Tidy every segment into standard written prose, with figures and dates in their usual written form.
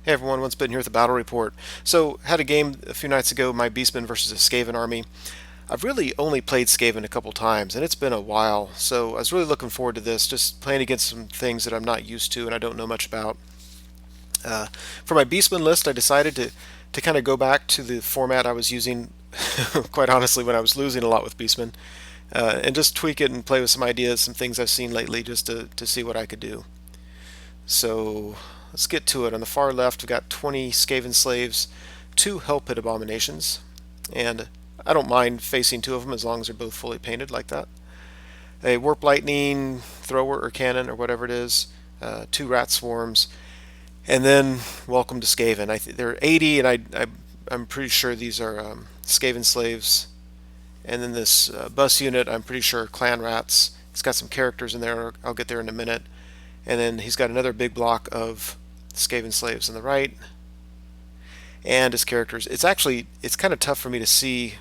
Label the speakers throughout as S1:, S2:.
S1: Hey everyone, Once Bitten here with the Battle Report. So, had a game a few nights ago, my Beastmen versus a Skaven army. I've really only played Skaven a couple times, and it's been a while, so I was really looking forward to this, just playing against some things that I'm not used to and I don't know much about. Uh, for my Beastmen list, I decided to kind of go back to the format I was using, quite honestly, when I was losing a lot with Beastmen, and just tweak it and play with some ideas, some things I've seen lately, just to see what I could do. So let's get to it. On the far left, we've got 20 Skaven slaves, 2 Hellpit Abominations, and I don't mind facing 2 of them as long as they're both fully painted like that. A Warp Lightning thrower or cannon or whatever it is, 2 Rat Swarms, and then welcome to Skaven. They're 80, and I'm pretty sure these are Skaven slaves. And then this bus unit, I'm pretty sure clan rats. It's got some characters in there. I'll get there in a minute. And then he's got another big block of Skaven slaves on the right, and his characters. It's kind of tough for me to see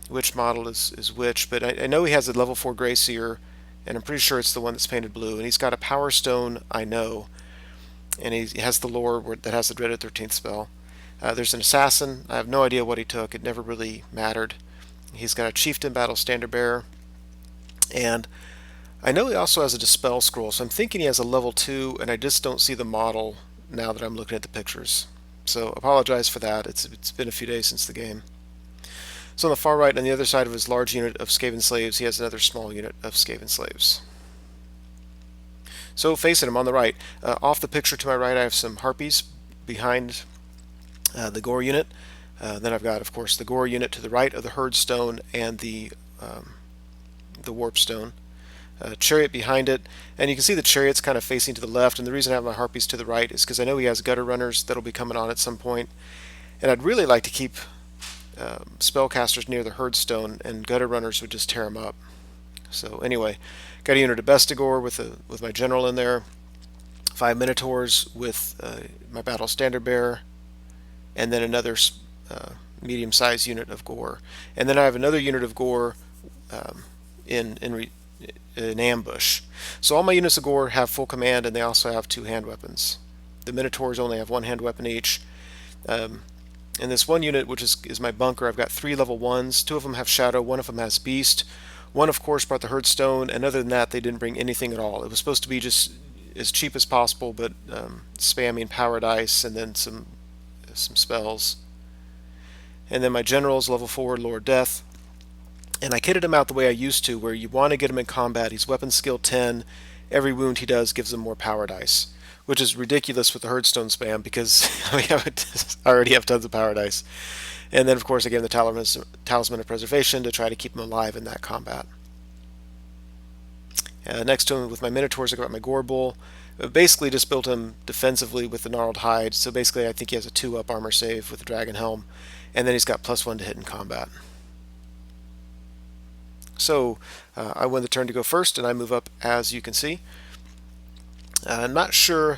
S1: which model is which, but I know he has a level 4 Grey Seer, and I'm pretty sure it's the one that's painted blue. And he's got a Power Stone, I know, and he has the lore that has the Dreaded 13th spell. There's an Assassin. I have no idea what he took. It never really mattered. He's got a Chieftain Battle Standard Bearer, and I know he also has a Dispel Scroll, so I'm thinking he has a level 2, and I just don't see the model now that I'm looking at the pictures. So apologize for that. It's been a few days since the game. So on the far right, on the other side of his large unit of Skaven slaves, he has another small unit of Skaven slaves. So facing him on the right, off the picture to my right, I have some Harpies behind the Gore unit. Then I've got, of course, the Gore unit to the right of the herdstone and the warp stone. Chariot behind it, and you can see the chariot's kind of facing to the left, and the reason I have my harpies to the right is because I know he has gutter runners that'll be coming on at some point, and I'd really like to keep spellcasters near the herdstone, and gutter runners would just tear them up. So anyway, got a unit of Bestigor with my general in there, 5 Minotaurs with my battle standard bearer, and then another medium-sized unit of Gore, and then I have another unit of Gore in ambush. So all my units of Gore have full command, and they also have 2 hand weapons. The Minotaurs only have 1 hand weapon each. And this one unit, which is my bunker, I've got 3 level 1s. 2 of them have Shadow, 1 of them has Beast. 1, of course, brought the Herdstone, and other than that, they didn't bring anything at all. It was supposed to be just as cheap as possible, but spamming Power Dice and then some spells. And then my general's level 4, Lord Death. And I kitted him out the way I used to, where you want to get him in combat. He's weapon skill 10. Every wound he does gives him more power dice, which is ridiculous with the herdstone spam because I already have tons of power dice. And then, of course, I gave him the Talisman of Preservation to try to keep him alive in that combat. Next to him, with my Minotaurs, I got my Gore Bull. Basically just built him defensively with the Gnarled Hide, so basically I think he has a 2-up armor save with the Dragon Helm, and then he's got +1 to hit in combat. So I win the turn to go first, and I move up, as you can see. I'm not sure.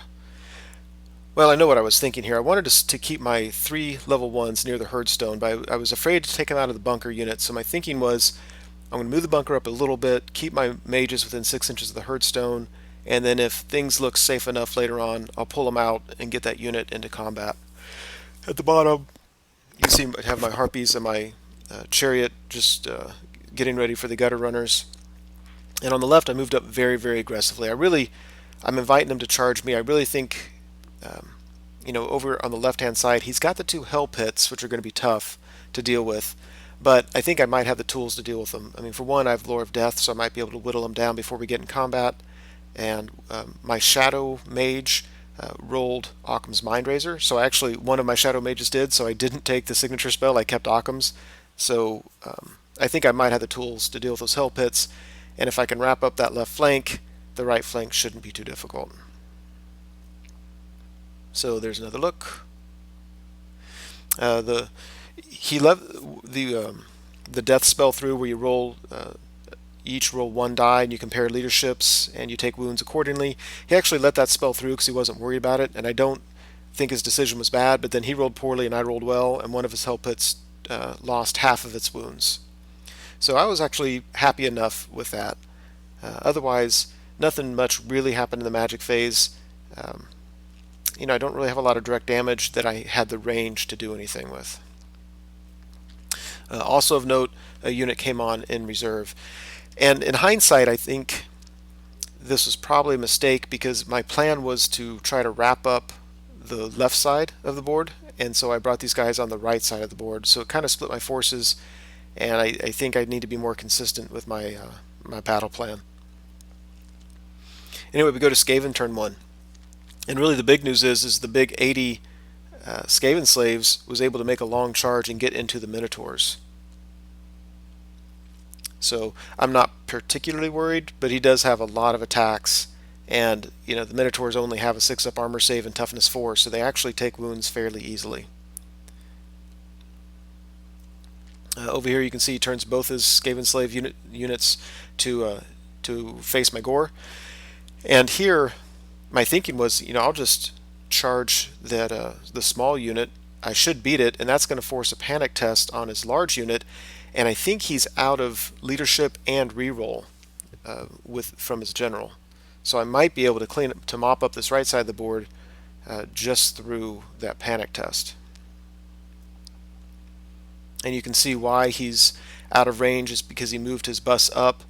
S1: Well, I know what I was thinking here. I wanted to keep my 3 level 1s near the herdstone, but I was afraid to take them out of the bunker unit. So my thinking was, I'm going to move the bunker up a little bit, keep my mages within 6 inches of the herdstone, and then if things look safe enough later on, I'll pull them out and get that unit into combat. At the bottom, you see I have my harpies and my chariot just getting ready for the gutter runners. And on the left, I moved up very, very aggressively. I'm inviting him to charge me. I really think, over on the left-hand side, he's got the 2 hell pits, which are going to be tough to deal with. But I think I might have the tools to deal with them. I mean, for one, I have Lore of Death, so I might be able to whittle him down before we get in combat. And my Shadow Mage rolled Occam's Mindrazor. So actually, one of my Shadow Mages did, so I didn't take the signature spell. I kept Occam's. So I think I might have the tools to deal with those hell pits, and if I can wrap up that left flank, the right flank shouldn't be too difficult. So there's another look. He left the death spell through, where you each roll 1 die, and you compare leaderships, and you take wounds accordingly. He actually let that spell through because he wasn't worried about it, and I don't think his decision was bad, but then he rolled poorly and I rolled well, and one of his hell pits lost half of its wounds. So I was actually happy enough with that. Otherwise, nothing much really happened in the magic phase. I don't really have a lot of direct damage that I had the range to do anything with. Also of note, a unit came on in reserve. And in hindsight, I think this was probably a mistake because my plan was to try to wrap up the left side of the board, and so I brought these guys on the right side of the board. So it kind of split my forces, and I think I need to be more consistent with my battle plan. Anyway, we go to Skaven turn 1. And really the big news is the big 80 Skaven slaves was able to make a long charge and get into the Minotaurs. So I'm not particularly worried, but he does have a lot of attacks, and the Minotaurs only have a 6-up armor save and toughness 4, so they actually take wounds fairly easily. Over here you can see he turns both his Skaven slave units to face my gore, and here my thinking was, I'll just charge that the small unit. I should beat it, and that's going to force a panic test on his large unit. And I think he's out of leadership and reroll from his general, so I might be able to mop up this right side of the board just through that panic test. And you can see why he's out of range is because he moved his bus up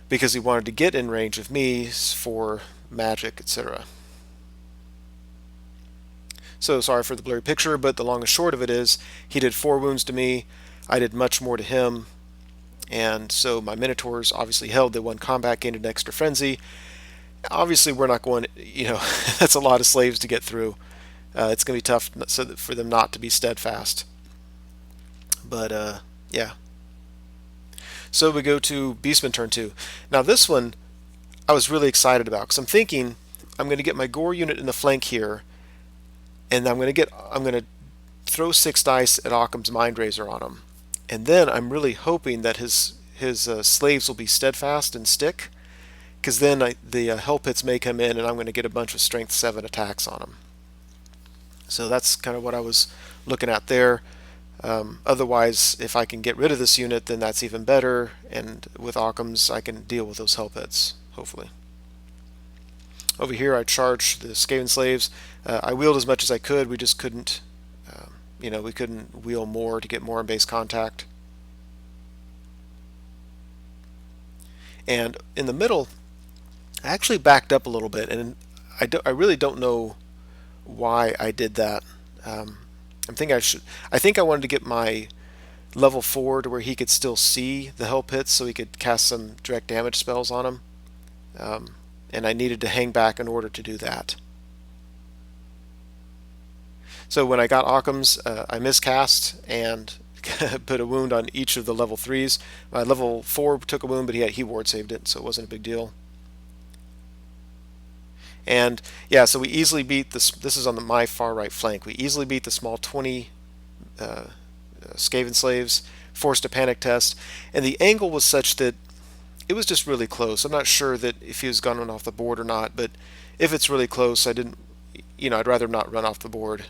S1: because he wanted to get in range of me for magic, etc. So sorry for the blurry picture, but the long and short of it is he did 4 wounds to me. I did much more to him, and so my Minotaurs obviously held. They won combat, gained an extra frenzy. Obviously, we're not going, that's a lot of slaves to get through. It's going to be tough for them not to be steadfast. But, yeah. So we go to Beastmen turn 2. Now this one I was really excited about, because I'm thinking I'm going to get my Gore unit in the flank here, and I'm going to throw 6 dice at Occam's Mindrazor on him. And then I'm really hoping that his slaves will be steadfast and stick, because then the Hellpits may come in and I'm going to get a bunch of strength 7 attacks on him. So that's kind of what I was looking at there. Otherwise, if I can get rid of this unit, then that's even better, and with Occam's I can deal with those Hellpits, hopefully. Over here I charged the Skaven slaves. I wheeled as much as I could. We just couldn't we couldn't wheel more to get more in base contact. And in the middle, I actually backed up a little bit, and I really don't know why I did that. I think I wanted to get my level 4 to where he could still see the Hellpits, so he could cast some direct damage spells on him. And I needed to hang back in order to do that. So when I got Occam's, I miscast and put a wound on each of the level 3s. My level 4 took a wound, but he ward saved it, so it wasn't a big deal. And yeah, so we easily beat this. This is on my far right flank. We easily beat the small 20 Skaven slaves, forced a panic test, and the angle was such that it was just really close. I'm not sure that if he was gone off the board or not, but if it's really close, I'd rather not run off the board.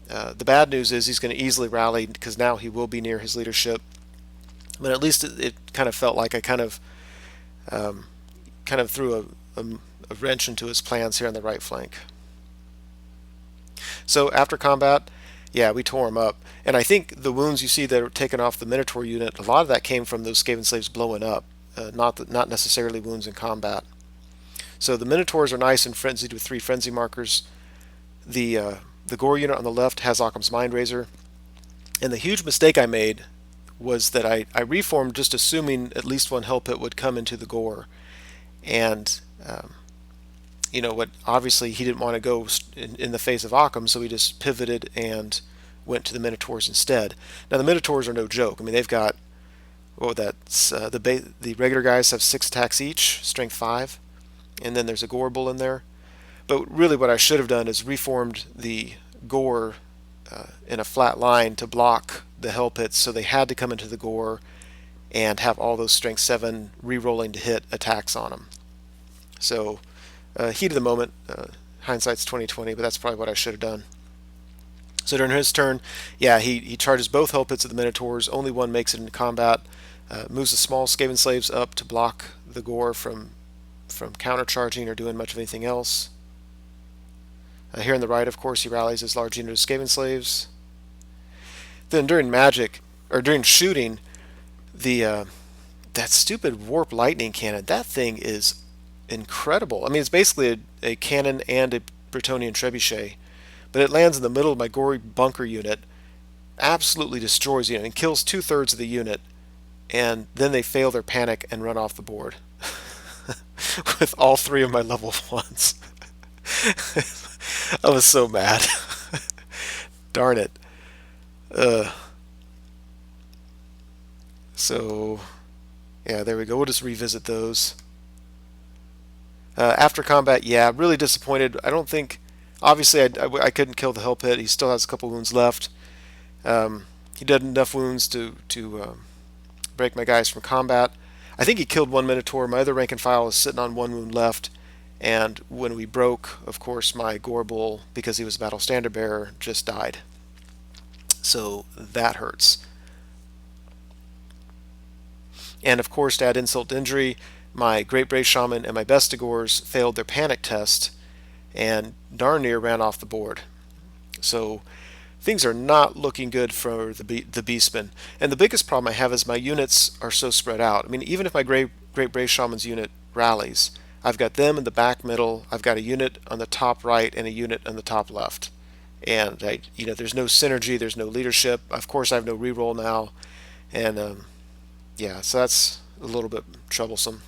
S1: The bad news is he's going to easily rally because now he will be near his leadership. But at least it kind of felt like I kind of threw a wrench into his plans here on the right flank. So after combat, yeah, we tore him up. And I think the wounds you see that are taken off the Minotaur unit, a lot of that came from those Skaven slaves blowing up, not necessarily wounds in combat. So the Minotaurs are nice and frenzied with 3 frenzy markers. The Gore unit on the left has Occam's Mindrazor. And the huge mistake I made was that I reformed just assuming at least one Hellpit would come into the Gore. And, obviously he didn't want to go in the face of Occam, so he just pivoted and went to the Minotaurs instead. Now the Minotaurs are no joke. I mean, they've got, the regular guys have 6 attacks each, strength 5, and then there's a Gore bull in there. But really what I should have done is reformed the Gore in a flat line to block the Hellpits, so they had to come into the Gore and have all those strength 7 re-rolling to hit attacks on them. So heat of the moment, hindsight's 20/20, but that's probably what I should have done. So during his turn, yeah, he charges both Hellpits at the Minotaurs. Only one makes it into combat. Moves the small Skaven slaves up to block the Gore from countercharging or doing much of anything else. Here on the right, of course, he rallies his large unit of Skaven slaves. Then during magic, or during shooting, the that stupid warp lightning cannon, that thing is incredible. I mean, it's basically a cannon and a Bretonnian trebuchet, but it lands in the middle of my gory bunker unit, absolutely destroys the unit, and kills 2/3 of the unit, and then they fail their panic and run off the board with all three of my level ones. I was so mad. Darn it. Uh, so, yeah, there we go. We'll just revisit those. After combat, yeah, really disappointed. I don't think, obviously, I couldn't kill the Hellpit. He still has a couple wounds left. He did enough wounds to break my guys from combat. I think he killed one Minotaur. My other rank and file is sitting on one wound left. And when we broke, of course, my Gore Bull, because he was a battle standard bearer, just died. So that hurts. And of course, to add insult to injury, my Great Brave Shaman and my Bestigors failed their panic test and darn near ran off the board. So things are not looking good for the Beastmen. And the biggest problem I have is my units are so spread out. I mean, even if my Great Brave Shaman's unit rallies, I've got them in the back middle, I've got a unit on the top right and a unit on the top left. And there's no synergy, there's no leadership. Of course, I have no reroll now, and yeah, so that's a little bit troublesome.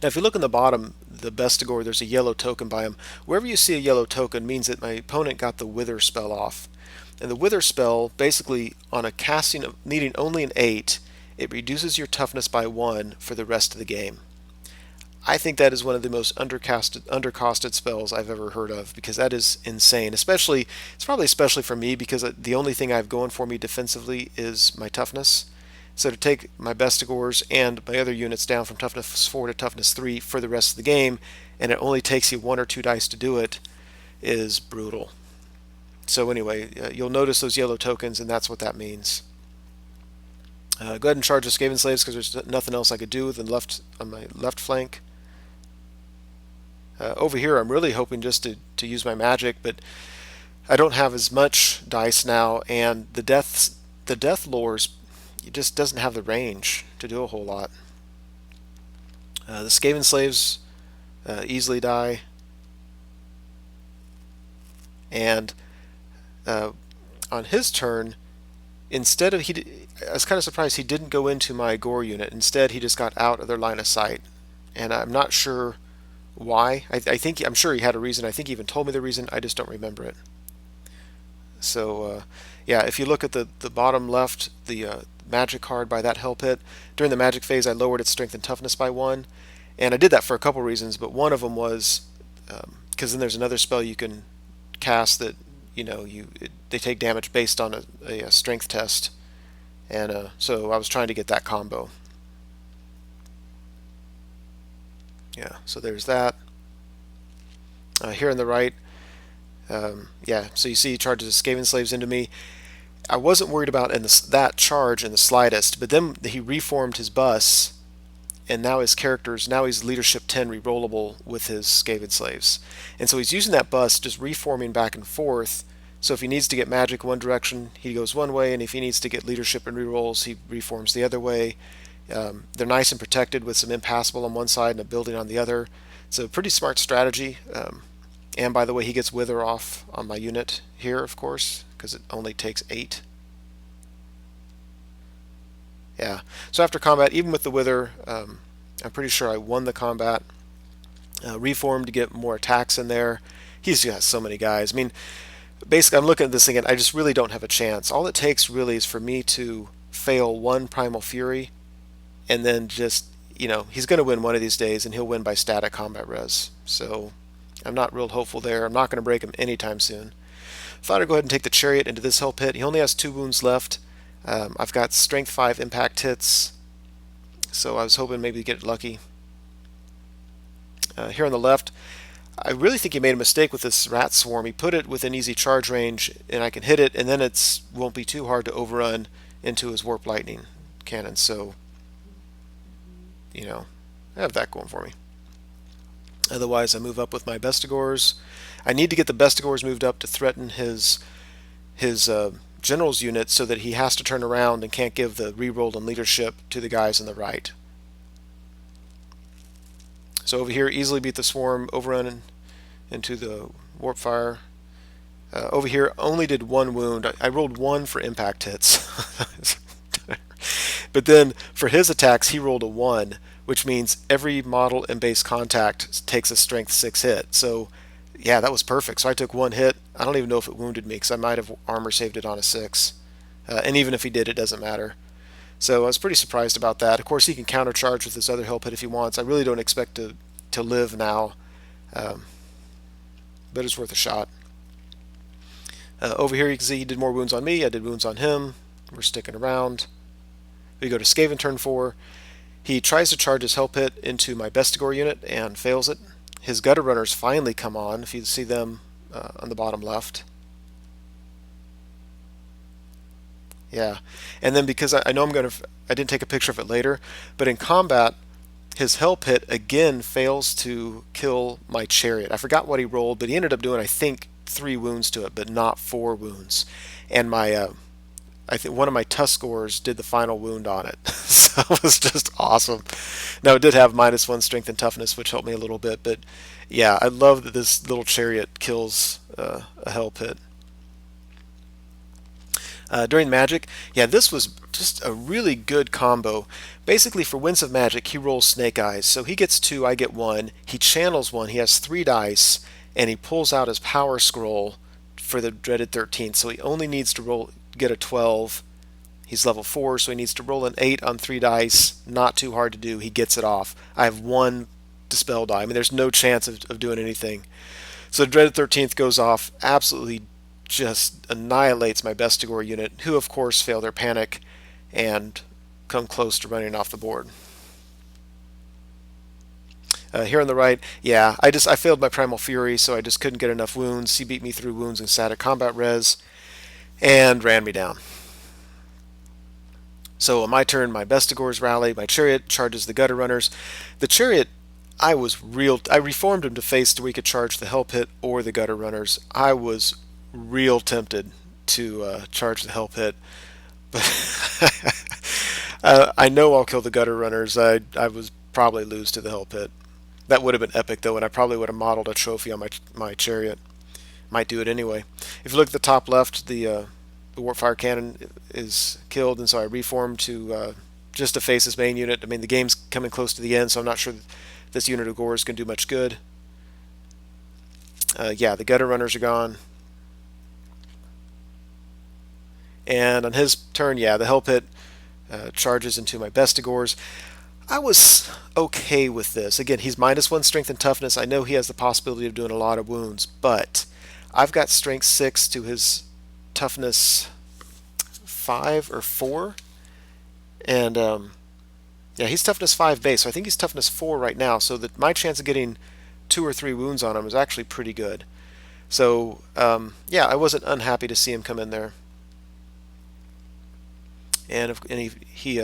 S1: Now, if you look in the bottom, the Bestigor, there's a yellow token by him. Wherever you see a yellow token means that my opponent got the Wither spell off. And the Wither spell, basically, on a casting of needing only an 8, it reduces your toughness by 1 for the rest of the game. I think that is one of the most undercosted spells I've ever heard of, because that is insane. It's probably especially for me, because the only thing I have going for me defensively is my toughness. So to take my Bestigors and my other units down from toughness 4 to toughness 3 for the rest of the game, and it only takes you 1 or 2 dice to do it, is brutal. So anyway, you'll notice those yellow tokens, and that's what that means. Go ahead and charge the Skaven slaves, because there's nothing else I could do on my left flank. Over here, I'm really hoping just to use my magic, but I don't have as much dice now, and the death lores, it just doesn't have the range to do a whole lot. The Skaven slaves easily die, and on his turn, I was kind of surprised he didn't go into my Gore unit. Instead, he just got out of their line of sight, and I'm not sure why. I'm sure he had a reason. I think he even told me the reason. I just don't remember it. So yeah, if you look at the bottom left, the magic card by that Hellpit, during the magic phase I lowered its strength and toughness by 1, and I did that for a couple reasons, but one of them was because then there's another spell you can cast that they take damage based on a strength test, and so I was trying to get that combo. Yeah, so there's that. Here on the right, yeah, so you see he charges Skaven slaves into me. I wasn't worried about that charge in the slightest, but then he reformed his bus, and now he's leadership 10 rerollable with his Skaven slaves. And so he's using that bus, just reforming back and forth. So if he needs to get magic one direction, he goes one way, and if he needs to get leadership and rerolls, he reforms the other way. They're nice and protected with some impassable on one side and a building on the other. It's a pretty smart strategy. And by the way, he gets Wither off on my unit here, of course, because it only takes 8. Yeah, so after combat, even with the Wither, I'm pretty sure I won the combat. Reformed to get more attacks in there. He's got so many guys. I mean, basically, I'm looking at this thing, and I just really don't have a chance. All it takes really is for me to fail one Primal Fury, and then just, he's going to win one of these days, and he'll win by static combat res. So I'm not real hopeful there. I'm not going to break him anytime soon. Thought I'd go ahead and take the Chariot into this Hellpit. He only has 2 wounds left. I've got Strength 5 impact hits, so I was hoping maybe to get lucky. Here on the left, I really think he made a mistake with this Rat Swarm. He put it within easy charge range, and I can hit it, and then it won't be too hard to overrun into his Warp Lightning cannon. So, I have that going for me. Otherwise, I move up with my Bestigors. I need to get the Bestigors moved up to threaten his general's unit so that he has to turn around and can't give the reroll and leadership to the guys on the right. So over here, easily beat the swarm, overrun into the warp fire. Over here, only did 1 wound. I rolled 1 for impact hits. But then for his attacks, he rolled a 1, which means every model and base contact takes a strength 6 hit. So yeah, that was perfect. So I took 1 hit. I don't even know if it wounded me because I might have armor saved it on a 6. And even if he did, it doesn't matter. So I was pretty surprised about that. Of course, he can countercharge with this other Hellpit if he wants. I really don't expect to live now, but it's worth a shot. Over here, you can see he did more wounds on me. I did wounds on him. We're sticking around. We go to Skaven turn 4. He tries to charge his Hellpit into my Bestigor unit and fails it. His Gutter Runners finally come on, if you see them on the bottom left. Yeah, and then because I know I didn't take a picture of it later, but in combat, his Hellpit again fails to kill my Chariot. I forgot what he rolled, but he ended up doing, I think, 3 wounds to it, but not 4 wounds. And my I think one of my Tuskors did the final wound on it. So it was just awesome. Now it did have -1 strength and toughness, which helped me a little bit, but yeah, I love that this little Chariot kills a Hellpit. During Magic, yeah, this was just a really good combo. Basically, for Winds of Magic, he rolls Snake Eyes. So he gets 2, I get 1. He channels 1, he has 3 dice, and he pulls out his Power Scroll for the dreaded 13th. So he only needs to get a 12. He's level 4, so he needs to roll an 8 on 3 dice. Not too hard to do. He gets it off. I have 1 Dispel die. I mean, there's no chance of doing anything. So the dreaded 13th goes off, absolutely just annihilates my Bestigor unit, who of course fail their panic and come close to running off the board. Here on the right, yeah, I failed my Primal Fury, so I just couldn't get enough wounds. He beat me through wounds and static combat res and ran me down. So on my turn, my Bestigors rally, my Chariot charges the Gutter Runners. The Chariot, I reformed him to face to where he could charge the Hellpit or the Gutter Runners. I was real tempted to charge the Hellpit, but I know I'll kill the Gutter Runners. I was probably lose to the Hellpit. That would have been epic though, and I probably would have modeled a trophy on my Chariot. Might do it anyway. If you look at the top left, the Warpfire Cannon is killed, and so I reformed to just to face his main unit. I mean, the game's coming close to the end, so I'm not sure this unit of Gore is going to do much good. Yeah, the Gutter Runners are gone. And on his turn, yeah, the Hellpit charges into my Bestigors. I was okay with this. Again, he's -1 strength and toughness. I know he has the possibility of doing a lot of wounds, but I've got strength 6 to his toughness 5 or 4. And yeah, he's toughness 5 base, so I think he's toughness 4 right now, so that my chance of getting 2 or 3 wounds on him is actually pretty good. So yeah, I wasn't unhappy to see him come in there. And he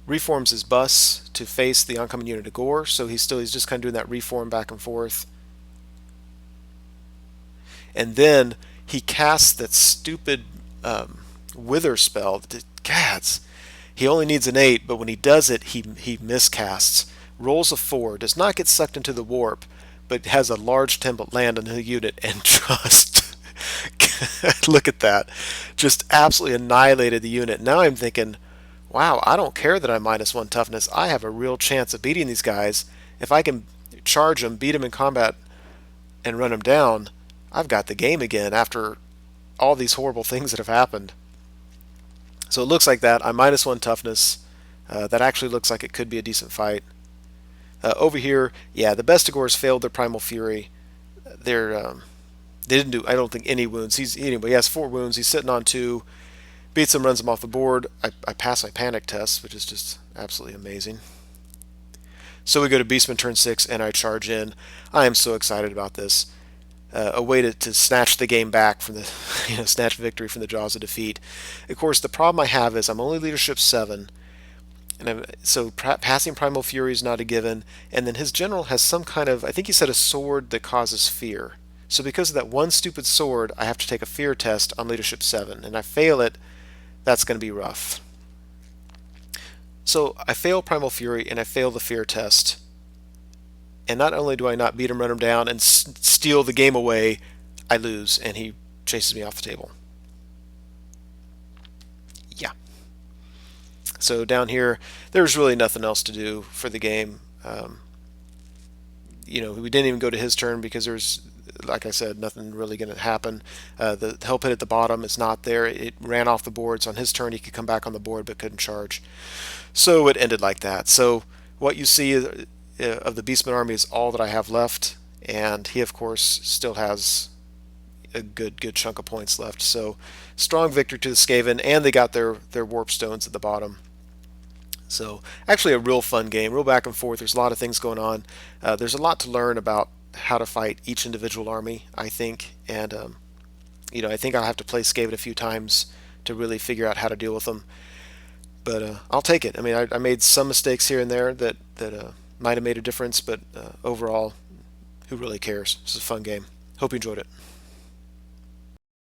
S1: reforms his bus to face the oncoming unit of Gore, so he's just kind of doing that reform back and forth. And then he casts that stupid wither spell. Gads, he only needs an 8, but when he does it, he miscasts. Rolls a 4, does not get sucked into the warp, but has a large template land on the unit, and just look at that. Just absolutely annihilated the unit. Now I'm thinking, wow, I don't care that I'm -1 toughness. I have a real chance of beating these guys. If I can charge them, beat them in combat, and run them down, I've got the game again after all these horrible things that have happened. So it looks like that. I'm -1 toughness. That actually looks like it could be a decent fight. Over here, yeah, the Bestigors failed their Primal Fury. They didn't do, I don't think, any wounds. Anyway, he has 4 wounds. He's sitting on 2. Beats him, runs him off the board. I pass my panic test, which is just absolutely amazing. So we go to Beastmen turn 6, and I charge in. I am so excited about this. A way to snatch the game back from the, snatch victory from the jaws of defeat. Of course, the problem I have is I'm only leadership 7, So passing Primal Fury is not a given, and then his general has some kind of, I think he said, a sword that causes fear. So because of that one stupid sword, I have to take a fear test on Leadership 7, and I fail it, that's going to be rough. So I fail Primal Fury, and I fail the fear test. And not only do I not beat him, run him down, and steal the game away, I lose, and he chases me off the table. Yeah. So down here, there's really nothing else to do for the game. We didn't even go to his turn because there's, like I said, nothing really going to happen. The Hellpit at the bottom is not there. It ran off the board, so on his turn he could come back on the board but couldn't charge. So it ended like that. So what you see of the Beastman army is all that I have left, and he, of course, still has a good chunk of points left. So strong victory to the Skaven, and they got their warp stones at the bottom. So actually a real fun game, real back and forth. There's a lot of things going on. There's a lot to learn about how to fight each individual army, I think. And, I think I'll have to play Skaven a few times to really figure out how to deal with them. But I'll take it. I mean, I made some mistakes here and there that might have made a difference, but overall, who really cares? It's a fun game. Hope you enjoyed it.